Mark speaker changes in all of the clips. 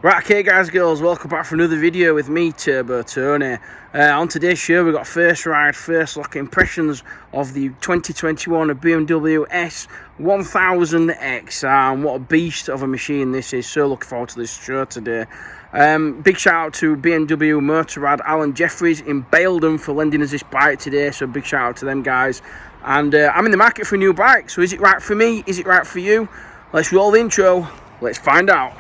Speaker 1: Right, okay guys, girls, welcome back for another video with me, Turbo Tony. On today's show we've got first ride, first look impressions of the 2021 BMW S1000Xr, and what a beast of a machine this is. So looking forward to this show today. Big shout out to BMW Motorrad, Alan Jeffries in Baildon for lending us this bike today, so big shout out to them guys. And I'm in the market for a new bike, so is it right for me? Is it right for you? Let's roll the intro, let's find out.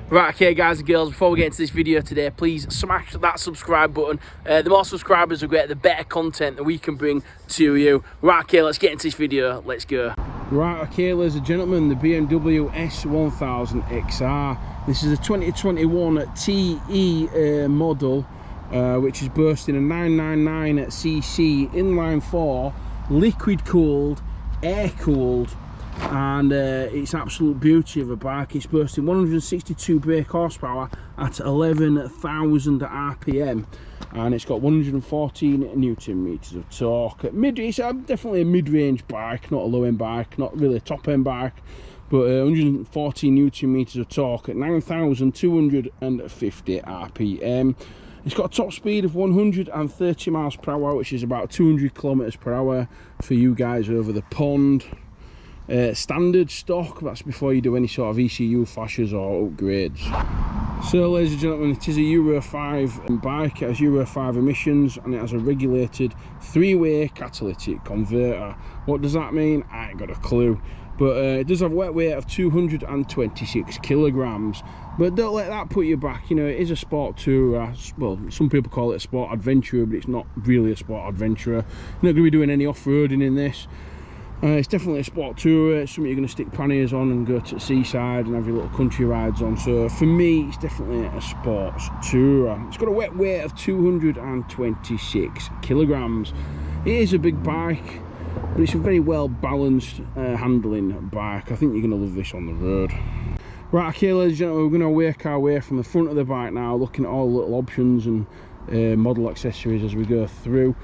Speaker 1: Right, okay guys and girls, before we get into this video today, please smash that subscribe button. The more subscribers we get, the better content that we can bring to you. Right, okay, let's get into this video, let's go. Right, okay, ladies and gentlemen, the BMW S1000Xr. This is a 2021 TE model, which is bursting a 999cc inline 4, liquid cooled, air cooled, and it's absolute beauty of a bike. It's bursting 162 brake horsepower at 11,000 RPM, and it's got 114 Newton meters of torque. It's definitely a mid-range bike, not a low-end bike, not really a top-end bike, but 114 Newton meters of torque at 9,250 RPM. It's got a top speed of 130 miles per hour, which is about 200 kilometers per hour for you guys over the pond. Standard stock, that's before you do any sort of ECU flashes or upgrades. So ladies and gentlemen, it is a Euro 5 bike. It has Euro 5 emissions and it has a regulated 3-way catalytic converter. What does that mean? I ain't got a clue, but it does have a wet weight of 226 kilograms. But don't let that put you back. You know, it is a sport tourer. Well, some people call it a sport adventurer, but it's not really a sport adventurer. You're not going to be doing any off-roading in this. It's definitely a sport tourer. It's something you're going to stick panniers on and go to the seaside and have your little country rides on. So for me, it's definitely a sports tourer. It's got a wet weight of 226 kilograms. It is a big bike, but it's a very well balanced handling bike. I think you're going to love this on the road. Right, okay ladies and gentlemen, we're going to work our way from the front of the bike now, looking at all the little options and model accessories as we go through.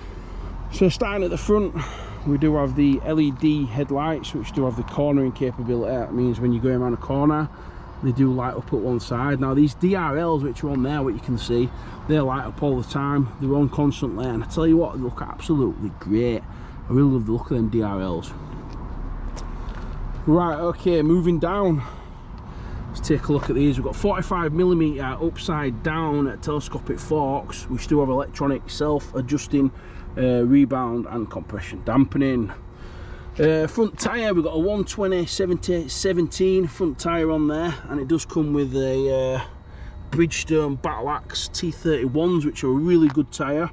Speaker 1: So starting at the front, we do have the LED headlights, which do have the cornering capability. That means when you're going around a corner, they do light up at one side. Now these DRLs which are on there, what you can see, they light up all the time. They're on constantly, and I tell you what, they look absolutely great. I really love the look of them DRLs. Right, okay, moving down. Let's take a look at these. We've got 45mm upside down telescopic forks, which do have electronic self-adjusting rebound and compression dampening. Front tyre, we've got a 120/70/17 front tyre on there, and it does come with a Bridgestone Battle Axe T31s, which are a really good tyre.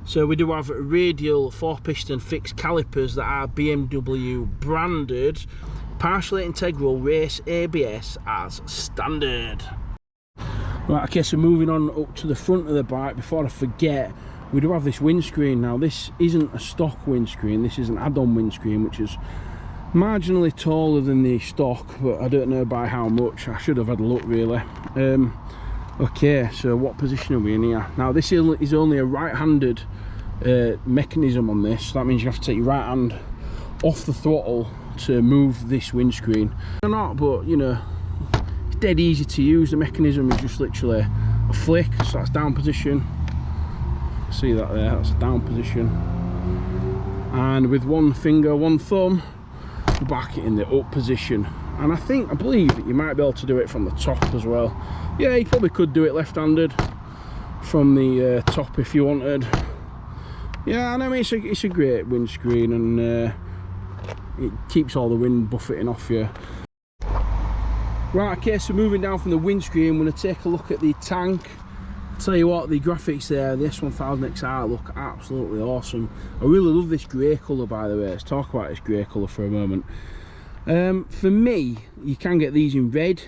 Speaker 1: So we do have radial 4-piston fixed calipers that are BMW branded, partially integral race ABS as standard. Right, okay, so moving on up to the front of the bike, before I forget, we do have this windscreen. Now this isn't a stock windscreen, this is an add-on windscreen, which is marginally taller than the stock, but I don't know by how much. I should have had a look really. Okay, so what position are we in here? Now this is only a right-handed mechanism on this, so that means you have to take your right hand off the throttle to move this windscreen. Or not, but you know, it's dead easy to use. The mechanism is just literally a flick, so that's down position. See that there, that's a down position, and with one finger, one thumb, back it in the up position, and I believe that you might be able to do it from the top as well. Yeah, you probably could do it left-handed from the top if you wanted. Yeah, and I mean it's a great windscreen, and it keeps all the wind buffeting off you. Right, okay, so moving down from the windscreen, we're going to take a look at the tank. Tell you what, the graphics there, the S1000Xr look absolutely awesome. I really love this grey colour, by the way. Let's talk about this grey colour for a moment. For me, you can get these in red,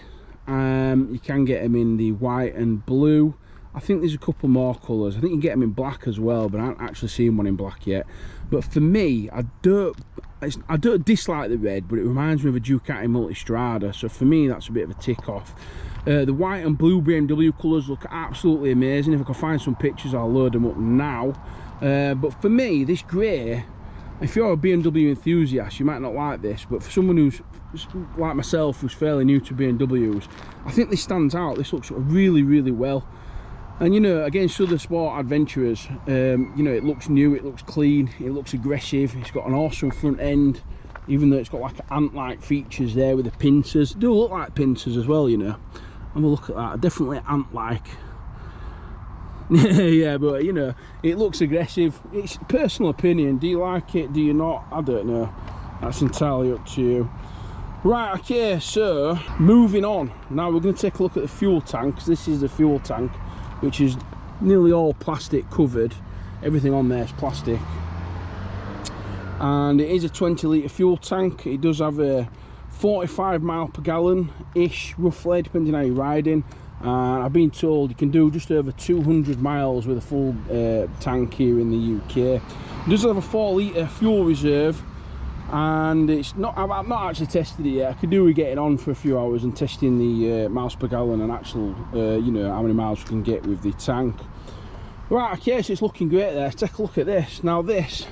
Speaker 1: you can get them in the white and blue. I think there's a couple more colours. I think you can get them in black as well, but I haven't actually seen one in black yet. But for me, I don't dislike the red, but it reminds me of a Ducati Multistrada, so for me that's a bit of a tick off. The white and blue BMW colours look absolutely amazing. If I can find some pictures, I'll load them up now. But for me, this grey, if you're a BMW enthusiast, you might not like this, but for someone who's like myself, who's fairly new to BMWs, I think this stands out. This looks really, really well. And you know, against other sport adventurers, you know, it looks new, it looks clean, it looks aggressive, it's got an awesome front end, even though it's got like ant-like features there with the pincers. They do look like pincers as well, you know. Have a look at that, definitely ant-like. Yeah, but you know, it looks aggressive. It's personal opinion. Do you like it? Do you not? I don't know. That's entirely up to you. Right, okay, so moving on. Now we're going to take a look at the fuel tank, because this is the fuel tank, which is nearly all plastic covered. Everything on there is plastic. And it is a 20 litre fuel tank. It does have a 45 mile per gallon ish, roughly, depending on how you're riding. And I've been told you can do just over 200 miles with a full tank here in the UK. It does have a 4 litre fuel reserve, and it's not, I've not actually tested it yet. I could do with getting on for a few hours and testing the miles per gallon and actual you know, how many miles you can get with the tank. Right, okay, so it's looking great there. Let's take a look at this. Now this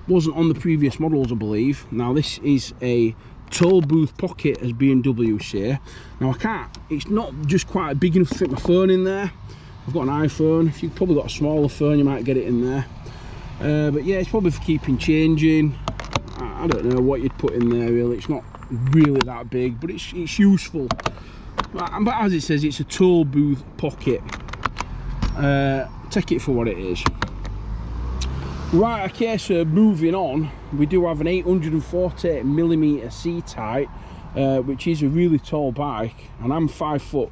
Speaker 1: wasn't on the previous models, I believe. Now this is a toll booth pocket, as BMW say. Now I can't, it's not just quite big enough to fit my phone in there. I've got an iPhone. If you've probably got a smaller phone, you might get it in there. But yeah, it's probably for keeping changing. I don't know what you'd put in there really. It's not really that big, but it's useful. But as it says, it's a toll booth pocket. Take it for what it is. Right, okay, so moving on, we do have an 840mm seat height, which is a really tall bike, and I'm 5'11",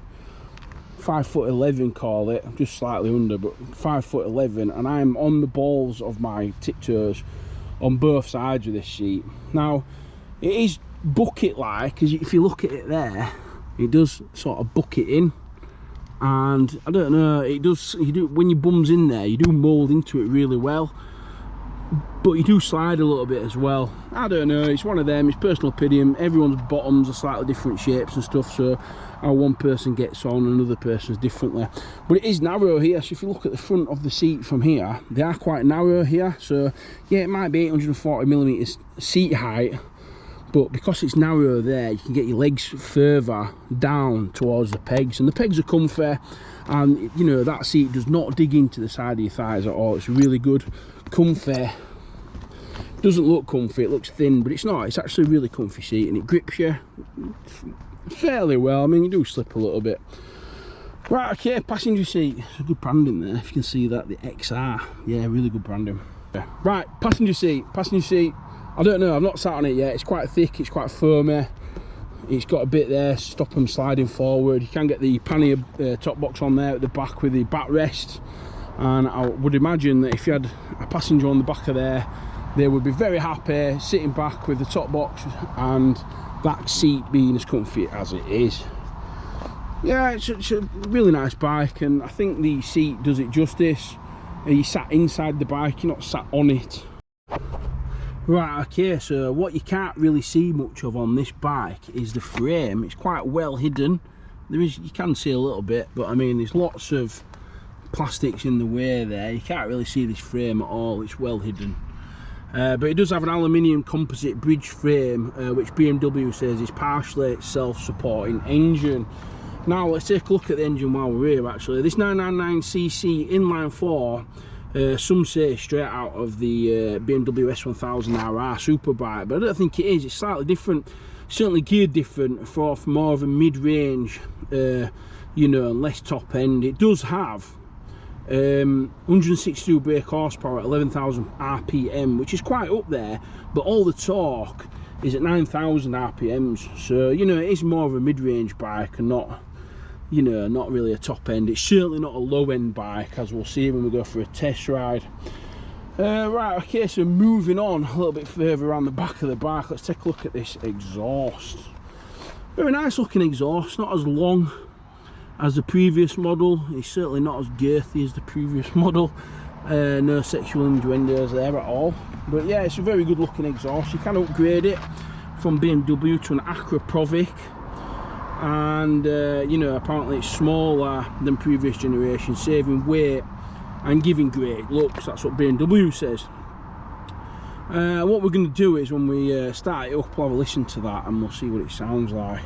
Speaker 1: call it. I'm just slightly under, but 5'11", and I'm on the balls of my tiptoes on both sides of this seat. Now, it is bucket-like, because if you look at it there, it does sort of bucket in, and I don't know, it does, you do, when your bum's in there, you do mould into it really well, but you do slide a little bit as well. I don't know, it's one of them, it's personal opinion. Everyone's bottoms are slightly different shapes and stuff, so how one person gets on another person's differently. But it is narrow here, so if you look at the front of the seat from here, they are quite narrow here. So yeah, it might be 840mm seat height, but because it's narrow there, you can get your legs further down towards the pegs, and the pegs are comfy, and you know, that seat does not dig into the side of your thighs at all. It's really good, comfy. Doesn't look comfy, it looks thin, but it's not. It's actually a really comfy seat, and it grips you fairly well. I mean, you do slip a little bit. Right, okay, passenger seat. There's a good branding there, if you can see that, the XR. Yeah, really good branding. Yeah. Right, passenger seat. I don't know, I've not sat on it yet. It's quite thick, it's quite foamy. It's got a bit there, stop them sliding forward. You can get the pannier top box on there at the back with the backrest. And I would imagine that if you had a passenger on the back of there, they would be very happy sitting back with the top box and that seat being as comfy as it is. Yeah, it's a really nice bike, and I think the seat does it justice. You sat inside the bike, you're not sat on it. Right, okay, so what you can't really see much of on this bike is the frame. It's quite well hidden. You can see a little bit, but I mean, there's lots of plastics in the way there. You can't really see this frame at all. It's well hidden. But it does have an aluminium composite bridge frame, which BMW says is partially self-supporting engine. Now let's take a look at the engine while we're here. Actually, this 999cc inline 4, some say straight out of the BMW S1000Xr superbike, but I don't think it is. It's slightly different. certainly geared different for more of a mid-range, you know, and less top end. It does have 162 brake horsepower at 11,000 RPM, which is quite up there, but all the torque is at 9,000 RPMs, so you know, it is more of a mid-range bike and not, you know, not really a top end. It's certainly not a low-end bike, as we'll see when we go for a test ride. Right, okay, so moving on a little bit further around the back of the bike, let's take a look at this exhaust. Very nice looking exhaust, not as long as the previous model. It's certainly not as girthy as the previous model. No sexual innuendos there at all, but yeah, it's a very good looking exhaust. You can upgrade it from BMW to an Acura Provic, and you know, apparently it's smaller than previous generation, saving weight and giving great looks. That's what BMW says. What we're going to do is when we start it up, we'll have a listen to that and we'll see what it sounds like.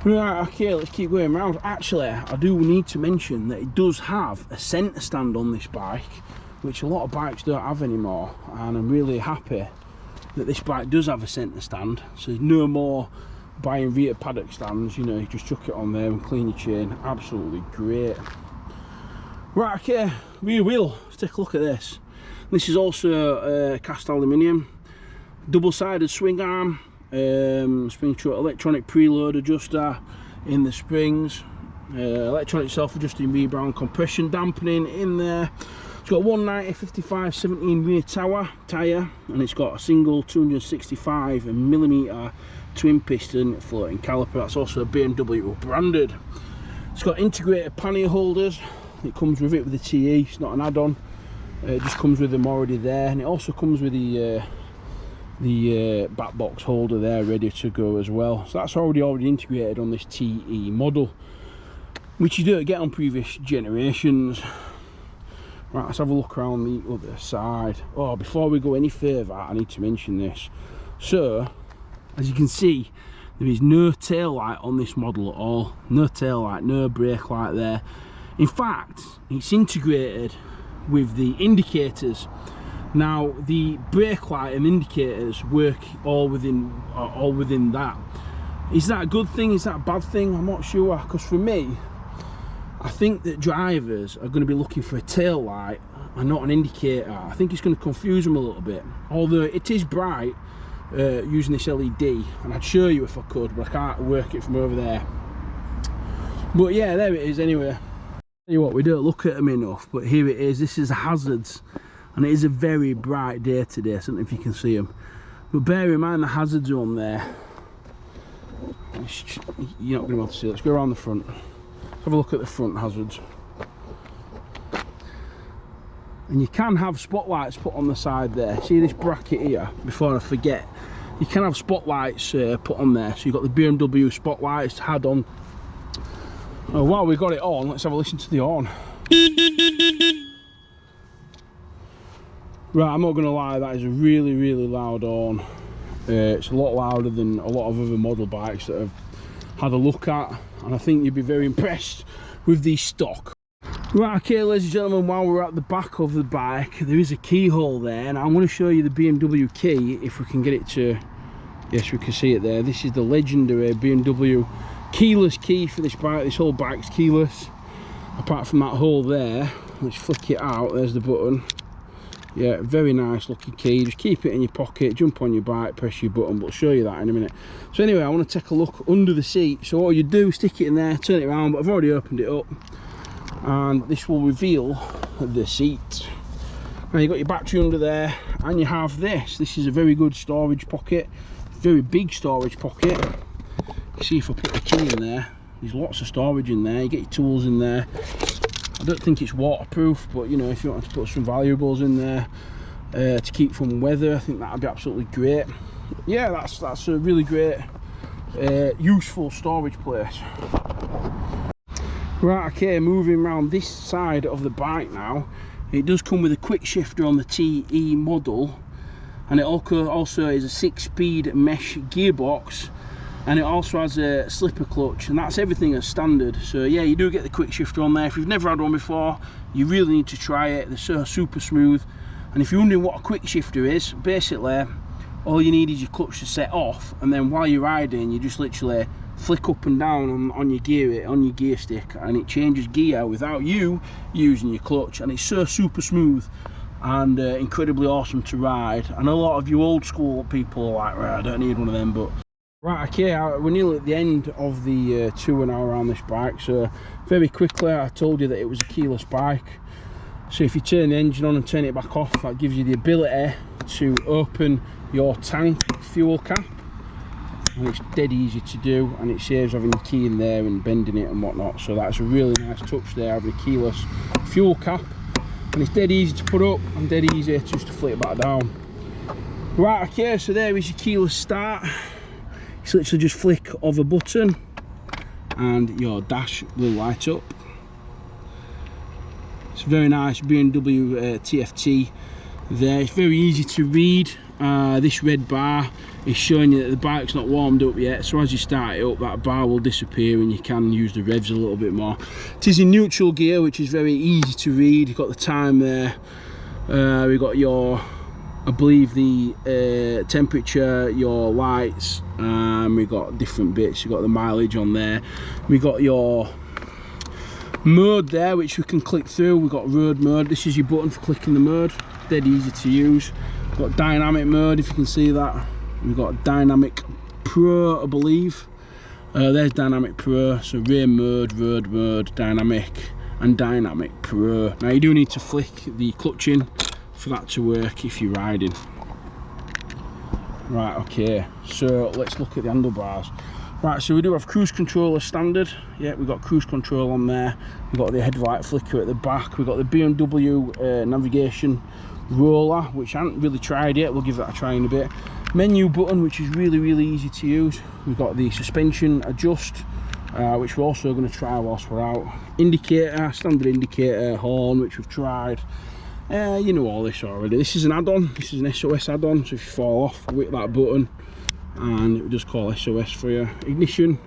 Speaker 1: Right, okay, let's keep going around. Actually, I do need to mention that it does have a centre stand on this bike, which a lot of bikes don't have anymore, and I'm really happy that this bike does have a centre stand, so there's no more buying rear paddock stands. You know, you just chuck it on there and clean your chain. Absolutely great. Right, okay, rear wheel, let's take a look at this. This is also cast aluminium, double-sided swing arm, spring truck electronic preload adjuster in the springs, electronic self-adjusting rebound compression dampening in there. It's got 190/55/17 rear tyre, and it's got a single 265mm twin piston floating caliper. That's also BMW branded. It's got integrated pannier holders. It comes with it with the TE, it's not an add-on. It just comes with them already there, and it also comes with the back box holder there ready to go as well. So that's already integrated on this TE model, which you don't get on previous generations. Right, let's have a look around the other side. Oh, before we go any further, I need to mention this. So, as you can see, there is no tail light on this model at all. No tail light, no brake light there. In fact, it's integrated with the indicators. Now, the brake light and indicators work all within that. Is that a good thing? Is that a bad thing? I'm not sure, because for me, I think that drivers are going to be looking for a tail light and not an indicator. I think it's going to confuse them a little bit. Although it is bright using this LED, and I'd show you if I could, but I can't work it from over there. But yeah, there it is anyway. Tell you what, we don't look at them enough, but here it is. This is the hazards, and it is a very bright day today. I don't know if you can see them, but bear in mind the hazards are on there. You're not going to be able to see it. Let's go around the front. Let's have a look at the front hazards. And you can have spotlights put on the side there. See this bracket here? Before I forget, you can have spotlights put on there. So you've got the BMW spotlights had on. Oh, while we got it on, let's have a listen to the horn. Right, I'm not going to lie, that is a really, really loud horn. It's a lot louder than a lot of other model bikes that I've had a look at, and I think you'd be very impressed with the stock. Right, okay, ladies and gentlemen, while we're at the back of the bike, there is a keyhole there, and I'm going to show you the BMW key, if we can get it to... Yes, we can see it there. This is the legendary BMW keyless key for this bike. This whole bike's keyless, apart from that hole there. Let's flick it out. There's the button. Yeah, very nice looking key. Just keep it in your pocket, jump on your bike, press your button. But I'll show you that in a minute. So anyway, I want to take a look under the seat. So what you do, stick it in there, turn it around, but I've already opened it up, and this will reveal the seat. Now you've got your battery under there, and you have this. This is a very good storage pocket, very big storage pocket. See, if I put the key in there, there's lots of storage in there. You get your tools in there. I don't think it's waterproof, but you know, if you want to put some valuables in there to keep from weather, I think that would be absolutely great. Yeah, that's a really great useful storage place. Right, okay, moving around this side of the bike now. It does come with a quick shifter on the TE model, and it also is a 6-speed mesh gearbox, and it also has a slipper clutch, and that's everything as standard. So yeah, you do get the quick shifter on there. If you've never had one before, you really need to try it. They're so super smooth. And if you're wondering what a quick shifter is, basically all you need is your clutch to set off, and then while you're riding you just literally flick up and down on your gear stick, and it changes gear without you using your clutch, and it's so super smooth and incredibly awesome to ride. I know a lot of you old school people are like, right, I don't need one of them, but right, okay, we're nearly at the end of the tour now around this bike. So very quickly, I told you that it was a keyless bike. So if you turn the engine on and turn it back off, that gives you the ability to open your tank fuel cap, and it's dead easy to do, and it saves having the key in there and bending it and whatnot. So that's a really nice touch there, having a keyless fuel cap, and it's dead easy to put up and dead easy just to flick it back down. Right, okay, so there is your keyless start. It's literally just flick of a button and your dash will light up. It's very nice BMW TFT there. It's very easy to read. This red bar is showing you that the bike's not warmed up yet, so as you start it up, that bar will disappear and you can use the revs a little bit more. It is in neutral gear, which is very easy to read. You've got the time there. We've got your, I believe, the temperature, your lights, we've got different bits. You've got the mileage on there. We've got your mode there, which we can click through. We've got road mode. This is your button for clicking the mode. Dead easy to use. We've got dynamic mode, if you can see that. We've got dynamic pro, I believe. There's dynamic pro. So rear mode, road mode, dynamic, and dynamic pro. Now you do need to flick the clutch in for that to work if you're riding. Right, okay, so let's look at the handlebars. Right, so we do have cruise control as standard. Yeah, we've got cruise control on there. We've got the headlight flicker at the back. We've got the BMW navigation roller, which I haven't really tried yet. We'll give that a try in a bit. Menu button, which is really easy to use. We've got the suspension adjust, which we're also going to try whilst we're out. Indicator, standard indicator, horn, which we've tried. You know all this already. This is an add-on. This is an SOS add-on, so if you fall off, whip that button and it will just call SOS for you. Ignition,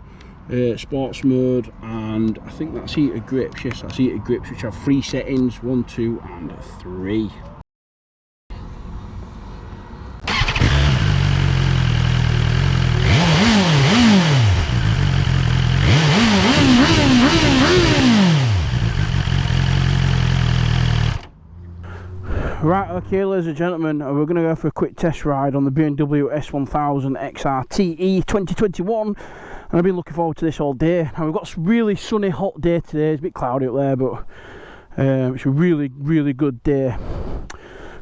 Speaker 1: sports mode, and I think that's heated grips. Yes, that's heated grips, which have 3 settings, 1, 2 and 3. Right, okay, ladies and gentlemen, we're going to go for a quick test ride on the BMW S1000Xr TE 2021, and I've been looking forward to this all day. Now, we've got a really sunny, hot day today. It's a bit cloudy up there, but it's a really good day.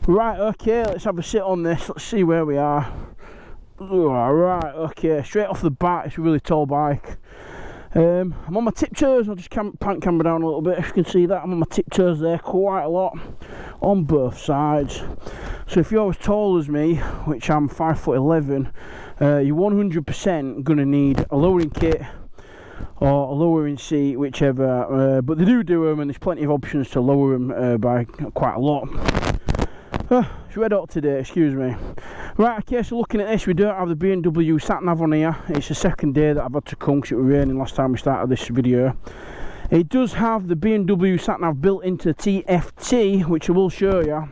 Speaker 1: Right, okay, let's have a sit on this. Let's see where we are. Right, okay, straight off the bat, it's a really tall bike. I'm on my tiptoes. I'll just pan camera down a little bit. If you can see that, I'm on my tiptoes there quite a lot on both sides. So if you're as tall as me, which I'm 5'11", you're 100% going to need a lowering kit or a lowering seat, whichever. But they do them, and there's plenty of options to lower them by quite a lot. It's red hot today, excuse me. Right, okay, so looking at this, we don't have the BMW sat-nav on here. It's the second day that I've had to come because it was raining last time we started this video. It does have the BMW sat-nav built into the TFT, which I will show you.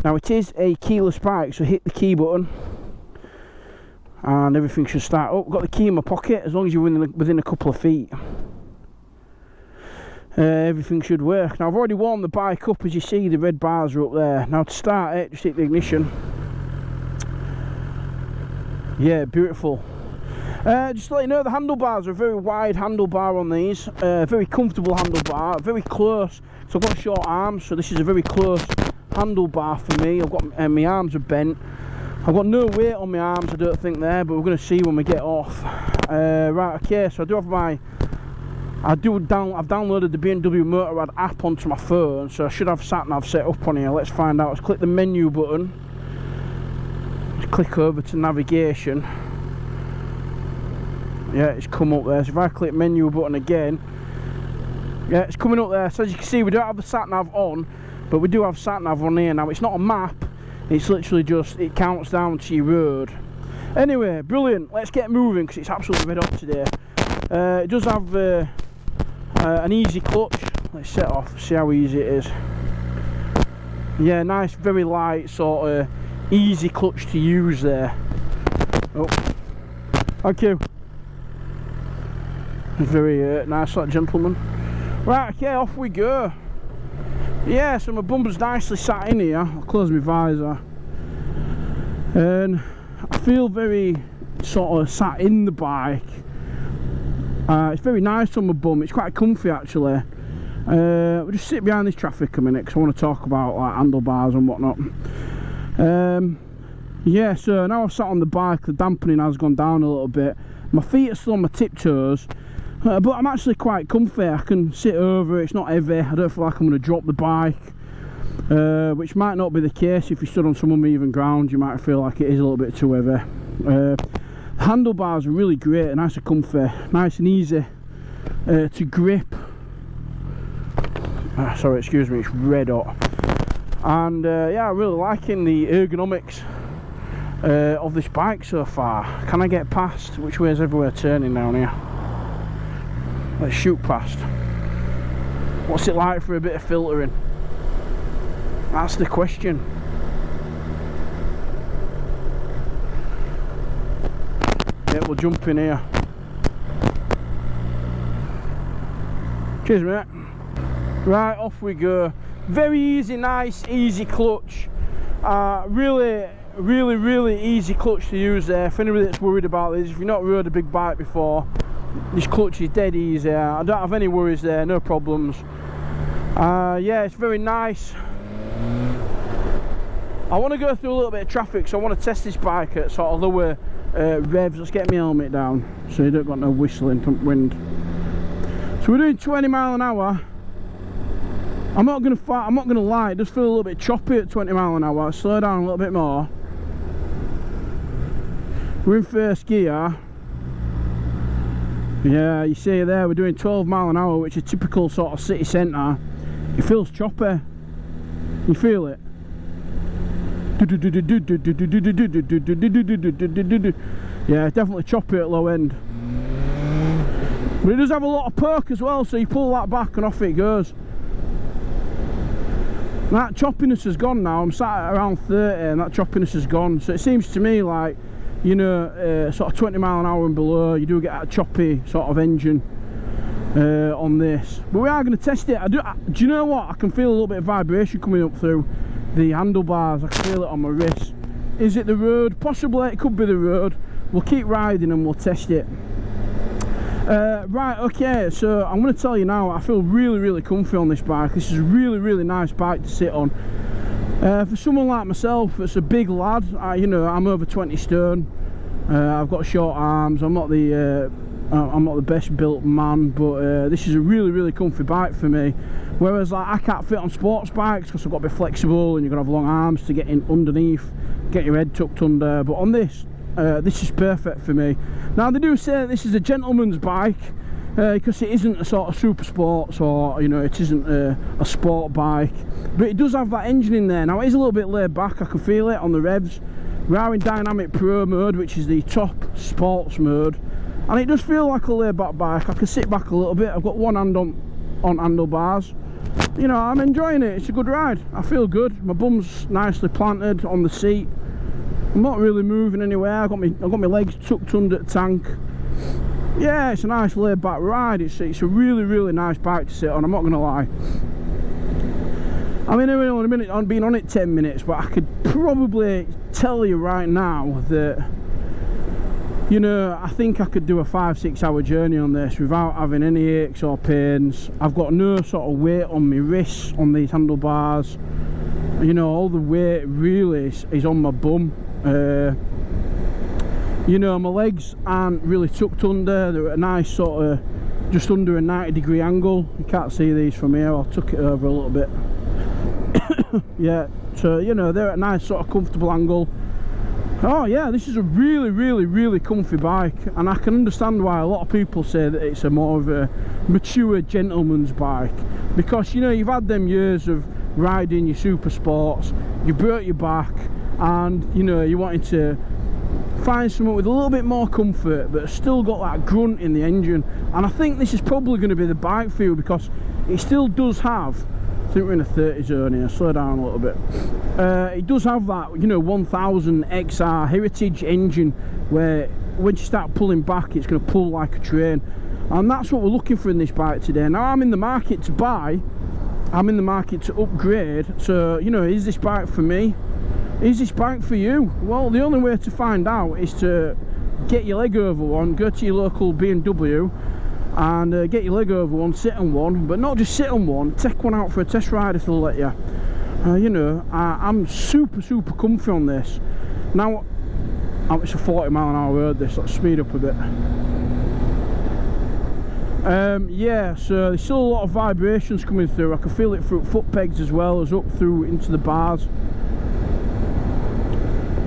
Speaker 1: Now, it is a keyless bike, so hit the key button and everything should start up. I've got the key in my pocket, as long as you're within a couple of feet. Everything should work. Now, I've already warmed the bike up. As you see, the red bars are up there. Now, to start it, just hit the ignition. Yeah, beautiful. Just to let you know, the handlebars are a very wide handlebar on these. Very comfortable handlebar, very close. So I've got short arms, so this is a very close handlebar for me. I've got my arms are bent. I've got no weight on my arms, I don't think there, but we're going to see when we get off. Right, okay, so I do have my... I've downloaded the BMW Motorrad app onto my phone, so I should have sat-nav set up on here. Let's find out. Let's click the menu button. Let's click over to navigation. Yeah, it's come up there. So if I click menu button again, yeah, it's coming up there. So as you can see, we don't have the sat-nav on, but we do have sat-nav on here. Now, it's not a map. It's literally just, it counts down to your road. Anyway, brilliant. Let's get moving because it's absolutely red hot today. It does have an easy clutch. Let's set off, see how easy it is. Yeah, nice, very light, sort of easy clutch to use there. Oh, thank you. Very nice, that gentleman. Right, okay, off we go. Yeah, so my bumper's nicely sat in here. I'll close my visor. And I feel very sort of sat in the bike. It's very nice on my bum. It's quite comfy actually. We'll just sit behind this traffic a minute because I want to talk about like handlebars and whatnot. Yeah, so now I've sat on the bike, the dampening has gone down a little bit. My feet are still on my tiptoes, but I'm actually quite comfy. I can sit over it, it's not heavy. I don't feel like I'm going to drop the bike, which might not be the case. If you stood on some uneven ground, you might feel like it is a little bit too heavy. The handlebars are really great, nice and comfy, nice and easy to grip. Sorry, excuse me, it's red hot. And yeah, I'm really liking the ergonomics of this bike so far. Can I get past? Which way is everywhere turning down here? Let's shoot past. What's it like for a bit of filtering? That's the question. Yeah, we'll jump in here. Cheers, mate. Right, off we go. Very easy, nice, easy clutch. Really easy clutch to use there. For anybody that's worried about this, if you've not rode a big bike before, this clutch is dead easy. I don't have any worries there, no problems. Yeah, it's very nice. I want to go through a little bit of traffic, so I want to test this bike at sort of lower revs. Let's get my helmet down so you don't got no whistling from wind. So we're doing 20 mile an hour. I'm not gonna lie, it does feel a little bit choppy at 20 mile an hour. Slow down a little bit more. We're in first gear. Yeah, you see there, we're doing 12 mile an hour, which is typical sort of city centre. It feels choppy. You feel it? Yeah, it's definitely choppy at low end. But it does have a lot of perk as well, so you pull that back and off it goes. That choppiness has gone now. I'm sat at around 30 and that choppiness has gone. So it seems to me like, you know, sort of 20 mile an hour and below, you do get a choppy sort of engine on this. But we are going to test it. Do you know what? I can feel a little bit of vibration coming up through the handlebars. I can feel it on my wrist. Is it the road? Possibly, it could be the road. We'll keep riding and we'll test it. Right, okay, so I'm going to tell you now, I feel really comfy on this bike. This is a really nice bike to sit on. For someone like myself that's a big lad, you know, I'm over 20 stone. I've got short arms. I'm not the best built man, but this is a really comfy bike for me. Whereas like I can't fit on sports bikes because I've got to be flexible and you've got to have long arms to get in underneath, get your head tucked under. But on this is perfect for me. Now they do say that this is a gentleman's bike because it isn't a sort of super sports, or you know, it isn't a sport bike, but it does have that engine in there. Now it is a little bit laid back. I can feel it on the revs. We are in Dynamic Pro mode, which is the top sports mode, and it does feel like a laid back bike. I can sit back a little bit. I've got one hand on handlebars. You know, I'm enjoying it. It's a good ride. I feel good. My bum's nicely planted on the seat. I'm not really moving anywhere. I've got my legs tucked under the tank. Yeah, it's a nice laid back ride. It's a really nice bike to sit on, I'm not gonna lie. I mean, I've been on it 10 minutes, but I could probably tell you right now that, you know, I think I could do a 5-6 hour journey on this without having any aches or pains. I've got no sort of weight on my wrists on these handlebars. You know, all the weight really is on my bum. You know, my legs aren't really tucked under. They're at a nice sort of just under a 90-degree angle. You can't see these from here. I'll tuck it over a little bit. Yeah, so you know, they're at a nice sort of comfortable angle. Oh yeah, this is a really comfy bike, and I can understand why a lot of people say that it's a more of a mature gentleman's bike, because you know, you've had them years of riding your super sports, you broke your back, and you know, you wanted to find something with a little bit more comfort but still got that grunt in the engine. And I think this is probably going to be the bike for you, because it still does have I think we're in a 30 zone here, slow down a little bit. It does have that, you know, 1000Xr heritage engine where when you start pulling back it's going to pull like a train, and that's what we're looking for in this bike today. Now I'm in the market to buy, I'm in the market to upgrade, so you know, is this bike for me? Is this bike for you? Well, the only way to find out is to get your leg over one, go to your local BMW and get your leg over one, sit on one, but not just sit on one, take one out for a test ride if they'll let you. You know, I'm super comfy on this. Now, it's a 40-mile-an-hour road this, let's speed up a bit. Yeah, so there's still a lot of vibrations coming through. I can feel it through foot pegs as well as up through into the bars.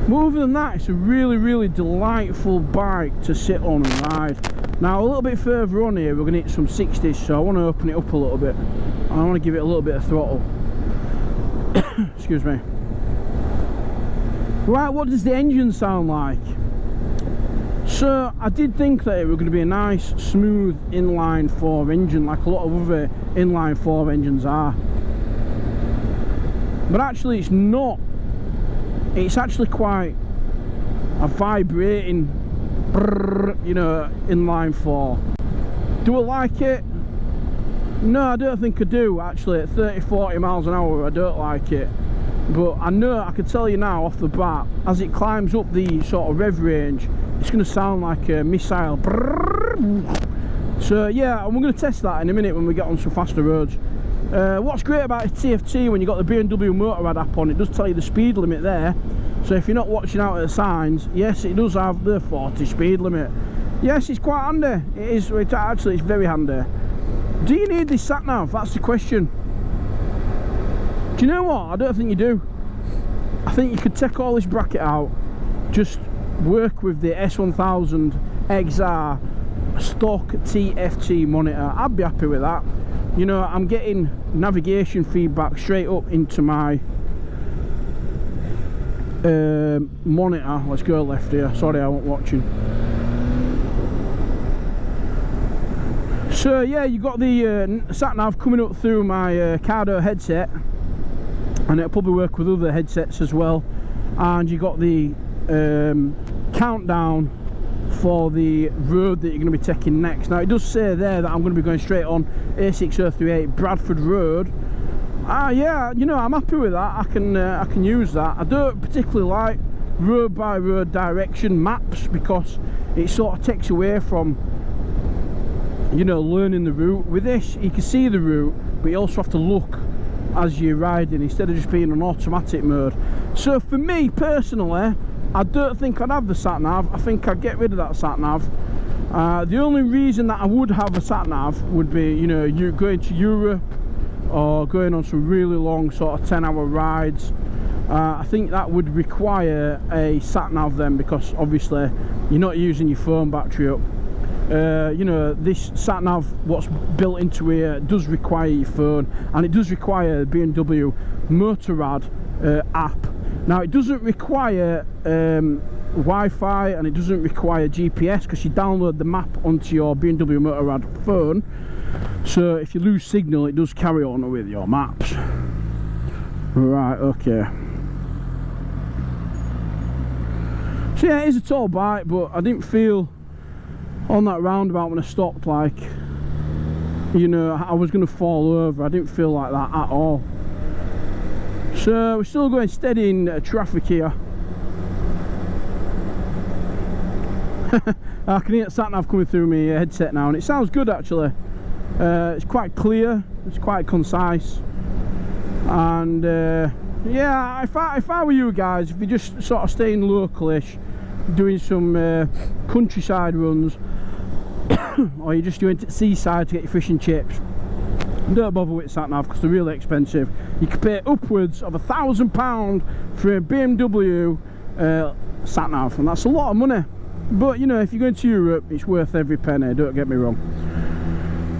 Speaker 1: But other than that, it's a really delightful bike to sit on and ride. Now a little bit further on here we're going to hit some 60s, so I want to open it up a little bit. I want to give it a little bit of throttle. Excuse me. Right, what does the engine sound like? So I did think that it was going to be a nice smooth inline 4 engine like a lot of other inline 4 engines are, but actually it's not. It's actually quite a vibrating, you know, inline 4. Do I like it? No, I don't think I do actually. At 30-40 miles an hour I don't like it, but I know, I can tell you now off the bat, as it climbs up the sort of rev range, it's going to sound like a missile. So yeah, and we're going to test that in a minute when we get on some faster roads. What's great about a TFT, when you've got the BMW Motorrad app on, it does tell you the speed limit there. So if you're not watching out at the signs, yes, it does have the 40 speed limit. Yes, it's quite handy. It is, actually, it's very handy. Do you need this sat nav? That's the question. Do you know what? I don't think you do. I think you could take all this bracket out, just work with the S1000Xr stock TFT monitor. I'd be happy with that. You know, I'm getting navigation feedback straight up into my monitor. Let's go left here. Sorry, I wasn't watching. So yeah, you got the sat nav coming up through my Cardo headset, and it'll probably work with other headsets as well. And you got the countdown for the road that you're going to be taking next. Now it does say there that I'm going to be going straight on A6038 Bradford Road. Yeah, you know, I'm happy with that. I can use that. I don't particularly like road by road direction maps because it sort of takes away from, you know, learning the route. With this you can see the route, but you also have to look as you're riding instead of just being on automatic mode. So for me personally, I don't think I'd have the sat-nav. I think I'd get rid of that sat-nav. The only reason that I would have a sat-nav would be, you know, you going to Europe or going on some really long sort of 10-hour rides. I think that would require a sat-nav then, because obviously you're not using your phone battery up. You know, this sat-nav, what's built into here, does require your phone, and it does require the BMW Motorrad app. Now it doesn't require Wi-Fi, and it doesn't require GPS, because you download the map onto your BMW Motorrad phone. So if you lose signal, it does carry on with your maps. Right, okay. So yeah, it is a tall bike, but I didn't feel on that roundabout when I stopped like, you know, I was going to fall over. I didn't feel like that at all. So we're still going steady in traffic here. I can hear the sat-nav coming through my headset now, and it sounds good actually. It's quite clear, it's quite concise, and yeah, if I were you guys, if you're just sort of staying localish, doing some countryside runs, or you're just going to the seaside to get your fish and chips, don't bother with sat-nav because they're really expensive. You can pay upwards of £1,000 for a BMW sat-nav, and that's a lot of money. But you know, if you're going to Europe, it's worth every penny, don't get me wrong.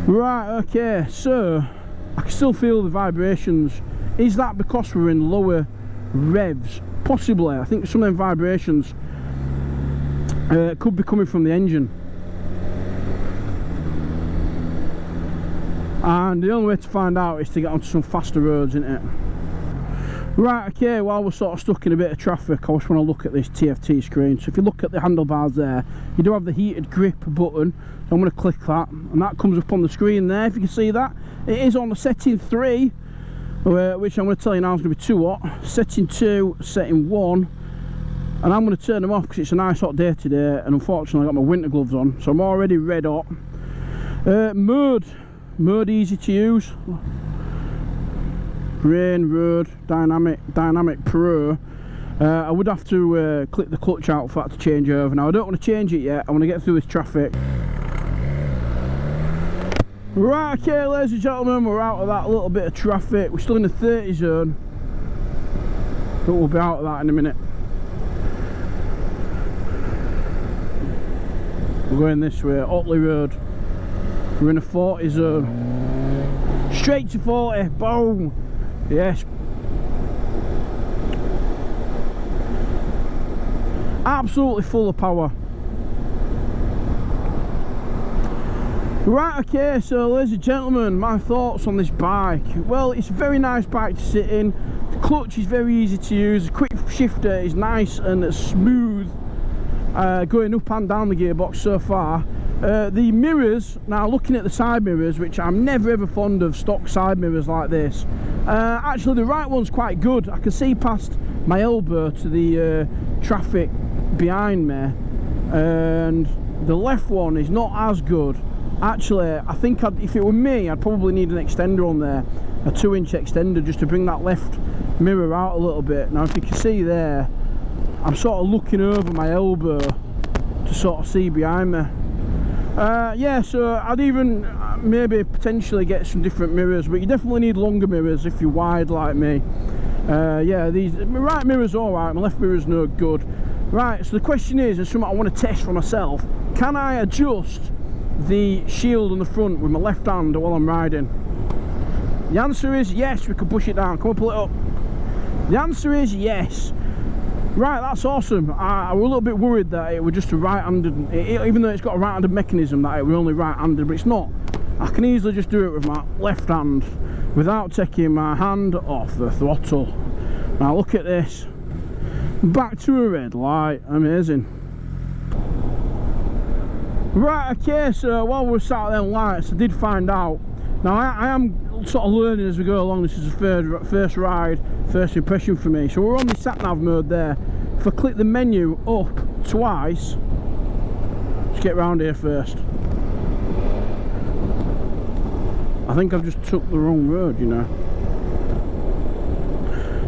Speaker 1: Right, okay, so I can still feel the vibrations. Is that because we're in lower revs? Possibly. I think some of them vibrations could be coming from the engine. and the only way to find out is to get onto some faster roads, isn't it? Right, okay, while we're sort of stuck in a bit of traffic, I just want to look at this TFT screen. So if you look at the handlebars there, you do have the heated grip button, so I'm going to click that, and that comes up on the screen there, if you can see that. It is on the setting 3, which I'm going to tell you now is going to be too hot. Setting 2, setting 1, and I'm going to turn them off because it's a nice hot day today, and unfortunately I've got my winter gloves on, so I'm already red hot. Mode easy to use. Rain, road, dynamic pro. I would have to click the clutch out for that to change over. Now I don't want to change it yet, I want to get through this traffic. Right, okay, ladies and gentlemen, we're out of that little bit of traffic. We're still in the 30 zone, but we'll be out of that in a minute. We're going this way, Otley Road. We're in a 40 zone. Straight to 40, boom! Yes. Absolutely full of power. Right, okay, so ladies and gentlemen, my thoughts on this bike. Well, it's a very nice bike to sit in. The clutch is very easy to use. The quick shifter is nice and smooth, going up and down the gearbox so far. The mirrors, now looking at the side mirrors, which I'm never ever fond of stock side mirrors like this, actually the right one's quite good. I can see past my elbow to the traffic behind me, and the left one is not as good. Actually, I think if it were me, I'd probably need an extender on there, a 2-inch extender, just to bring that left mirror out a little bit. Now if you can see there, I'm sort of looking over my elbow to sort of see behind me. Yeah, so I'd even maybe potentially get some different mirrors, but you definitely need longer mirrors if you're wide like me. Yeah, my right mirror's alright, my left mirror's no good. Right, so the question is, and something I want to test for myself, can I adjust the shield on the front with my left hand while I'm riding? The answer is yes, we can push it down. Come on, pull it up. The answer is yes. Right, that's awesome. I was a little bit worried that it was just a right-handed, even though it's got a right-handed mechanism, that it was only right-handed, but it's not. I can easily just do it with my left hand without taking my hand off the throttle. Now look at this. Back to a red light. Amazing. Right, okay, so while we're sat at them lights, I did find out. Now I am sort of learning as we go along. This is the first ride, first impression for me. So we're on the sat-nav mode there. If I click the menu up twice, let's get round here first. I think I've just took the wrong road, you know.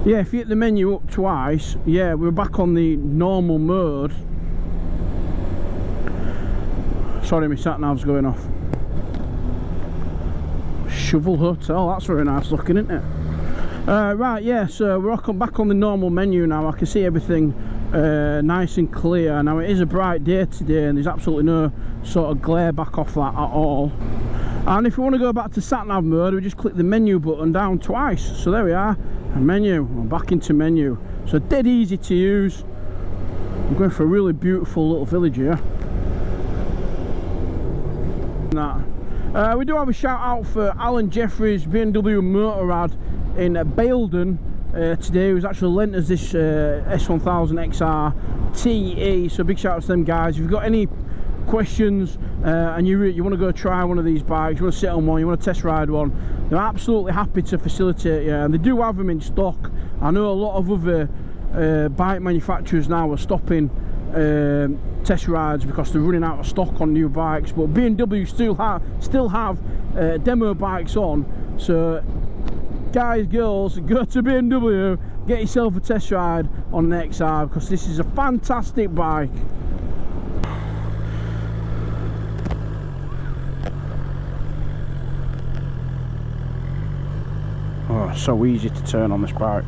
Speaker 1: Yeah, if you hit the menu up twice, yeah, we're back on the normal mode. Sorry, my sat-nav's going off. Shovel Hotel, that's very nice looking, isn't it? Right, yeah, so we're back on the normal menu now. I can see everything nice and clear. Now it is a bright day today and there's absolutely no sort of glare back off that at all. And if you want to go back to sat-nav mode, we just click the menu button down twice. So there we are, a menu, I'm back into menu. So dead easy to use. I'm going for a really beautiful little village here. We do have a shout out for Alan Jeffries, BMW Motorrad in Baildon today, who's actually lent us this S1000Xr TE, so big shout out to them guys. If you've got any questions and you want to go try one of these bikes, you want to sit on one, you want to test ride one, they're absolutely happy to facilitate you, and they do have them in stock. I know a lot of other bike manufacturers now are stopping test rides because they're running out of stock on new bikes, but BMW still have demo bikes on. So guys, girls, go to BMW, get yourself a test ride on an XR, because this is a fantastic bike. Oh, so easy to turn on this bike.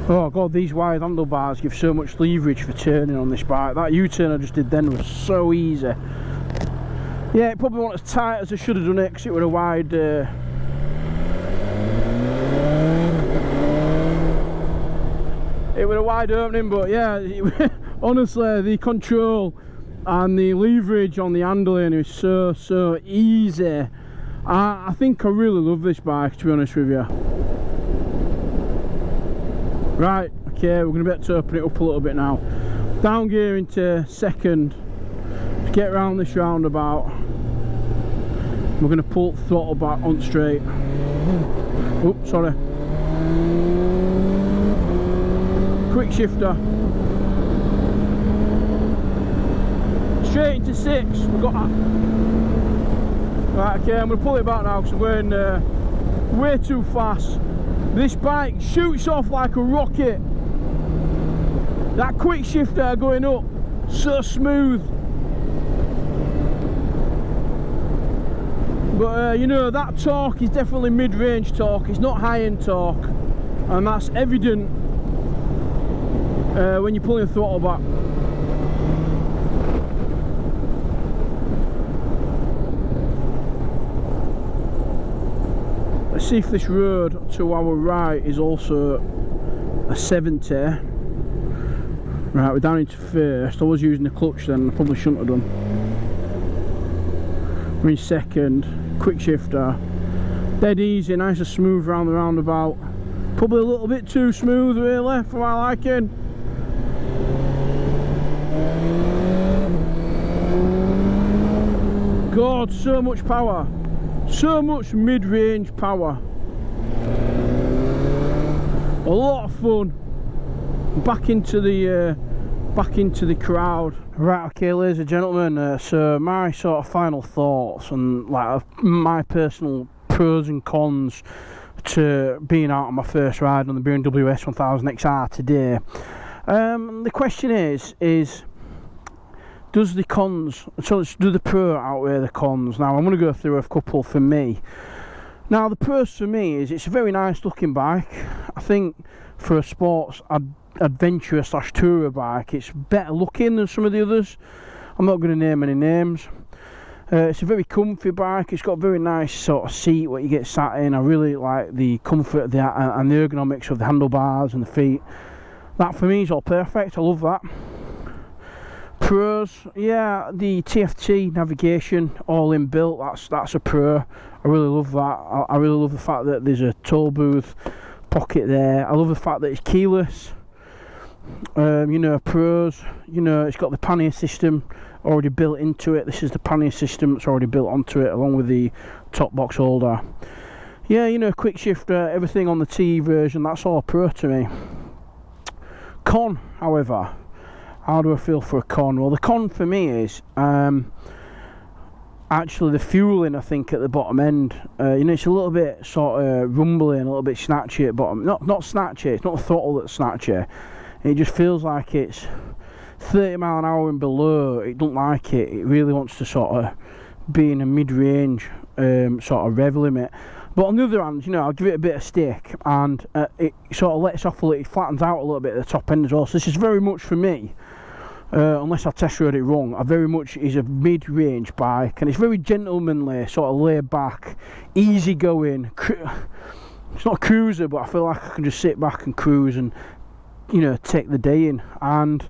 Speaker 1: Oh god, these wide handlebars give so much leverage for turning on this bike. That U-turn I just did then was so easy. Yeah, it probably wasn't as tight as I should have done it because it was a wide it was a wide opening, but yeah, honestly, the control and the leverage on the handling is so easy. I think I really love this bike, to be honest with you. Right, okay, we're going to be able to open it up a little bit now. Down gear into second. Get around this roundabout. We're going to pull the throttle back on straight. Oops, sorry. Quick shifter. Straight into 6. We've got that. Right, okay, I'm going to pull it back now because we're going way too fast. This bike shoots off like a rocket. That quick shifter going up, so smooth. But you know, that torque is definitely mid-range torque, it's not high-end torque, and that's evident when you're pulling the throttle back. Let's see if this road to our right is also a 70. Right, we're down into first. I was using the clutch then, I probably shouldn't have done. We're in second. Quick shifter, dead easy, nice and smooth around the roundabout. Probably a little bit too smooth really for my liking. God, so much power, so much mid-range power. A lot of fun. Back into the crowd. Right, okay, ladies and gentlemen, so my sort of final thoughts and like my personal pros and cons to being out on my first ride on the BMW S1000Xr today. The question is does the cons, so do the pro outweigh the cons? Now I'm going to go through a couple for me. Now the pros for me is it's a very nice looking bike. I think for a sports adventure / tourer bike, it's better looking than some of the others. I'm not going to name any names. It's a very comfy bike. It's got a very nice sort of seat what you get sat in. I really like the comfort of and the ergonomics of the handlebars and the feet. That for me is all perfect. I love that. Pros, yeah, the TFT navigation all inbuilt, that's a pro. I really love that. I really love the fact that there's a toll booth pocket there. I love the fact that it's keyless. You know, pros, you know, it's got the pannier system already built into it. This is the pannier system that's already built onto it, along with the top box holder. Yeah, you know, quick shifter, everything on the T version, that's all pro to me. Con, however, how do I feel for a con? Well, the con for me is actually the fueling, I think, at the bottom end. You know, it's a little bit sort of rumbling, a little bit snatchy at bottom. Not snatchy, it's not the throttle that's snatchy. It just feels like it's 30 mile an hour and below. It don't like it. It really wants to sort of be in a mid-range sort of rev limit. But on the other hand, you know, I'll give it a bit of stick, and it sort of lets off a little, it flattens out a little bit at the top end as well. So this is very much for me, unless I test rode it wrong, I very much is a mid-range bike, and it's very gentlemanly, sort of laid back, easy going. It's not a cruiser, but I feel like I can just sit back and cruise and, you know, take the day in. And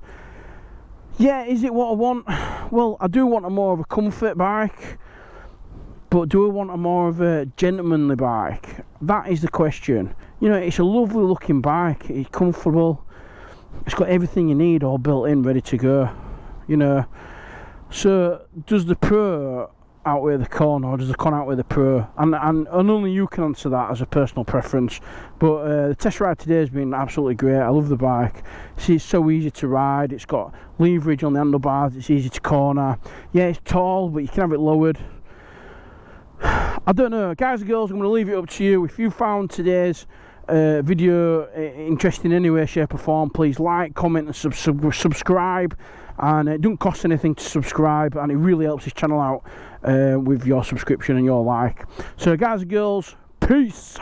Speaker 1: yeah, is it what I want? Well, I do want a more of a comfort bike, but do I want a more of a gentlemanly bike? That is the question. You know, it's a lovely looking bike, it's comfortable, it's got everything you need all built in, ready to go, you know. So does the pro outweigh the con, or does the con outweigh the pro? And only you can answer that as a personal preference. But the test ride today has been absolutely great. I love the bike. It's so easy to ride. It's got leverage on the handlebars, it's easy to corner. Yeah, it's tall, but you can have it lowered. I don't know, guys and girls, I'm going to leave it up to you. If you found today's video interesting in any way, shape or form, please like, comment and subscribe. And it doesn't cost anything to subscribe, and it really helps this channel out with your subscription and your like. So guys and girls, peace.